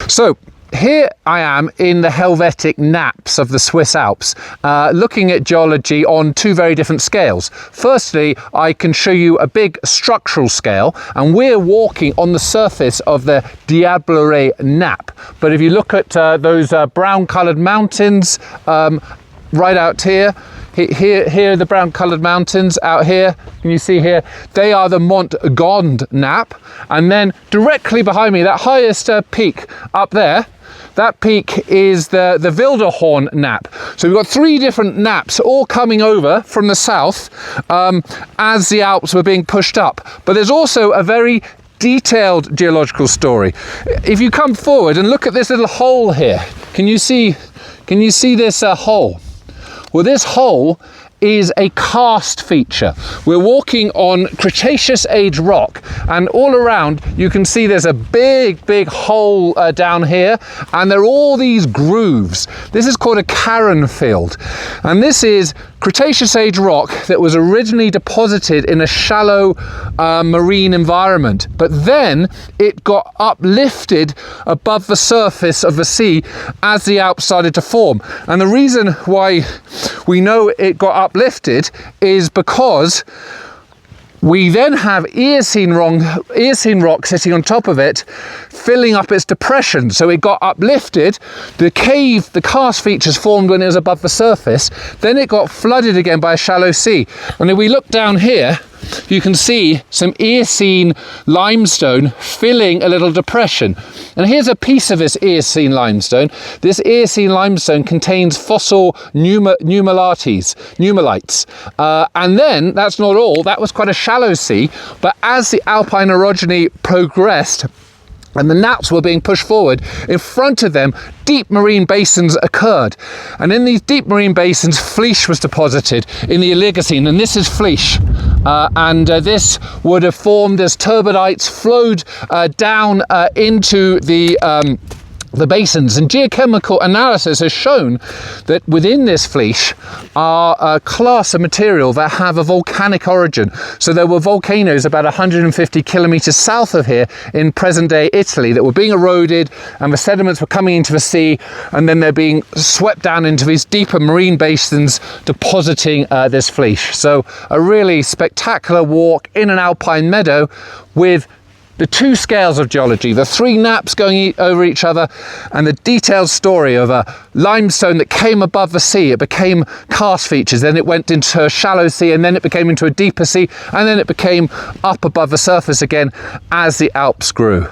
So here I am in the Helvetic nappes of the Swiss Alps, looking at geology on two very different scales. Firstly, I can show you a big structural scale, and we're walking on the surface of the Diablerets nappe. But if you look at those brown coloured mountains right out here, here are the brown coloured mountains out here. Can you see here? They are the Mont Gonde nappe. And then directly behind me, that highest peak up there, that peak is the Wilderhorn nappe. So we've got three different nappes all coming over from the south as the Alps were being pushed up. But there's also a very detailed geological story. If you come forward and look at this little hole here, can you see this hole? Well, this hole is a karst feature. We're walking on Cretaceous age rock, and all around you can see there's a big hole down here, and there are all these grooves. This is called a Carron field, and this is Cretaceous age rock that was originally deposited in a shallow marine environment, but then it got uplifted above the surface of the sea as the Alps started to form. And the reason why we know it got uplifted is because we then have Eocene rock sitting on top of it, filling up its depression. So it got uplifted, the karst features formed when it was above the surface, then it got flooded again by a shallow sea. And if we look down here, you can see some Eocene limestone filling a little depression. And here's a piece of this Eocene limestone. This Eocene limestone contains fossil nummulites. And then, that's not all, that was quite a shallow sea, but as the alpine orogeny progressed, and the nappes were being pushed forward, in front of them, deep marine basins occurred. And in these deep marine basins, fleesh was deposited in the Oligocene, and this is fleesh. This would have formed as turbidites flowed down into the basins, and geochemical analysis has shown that within this fleesh are a class of material that have a volcanic origin. So there were volcanoes about 150 kilometers south of here in present-day Italy that were being eroded, and the sediments were coming into the sea, and then they're being swept down into these deeper marine basins, depositing this fleesh. So a really spectacular walk in an alpine meadow with the two scales of geology, the three nappes going over each other, and the detailed story of a limestone that came above the sea. It became karst features, then it went into a shallow sea, and then it became into a deeper sea, and then it became up above the surface again as the Alps grew.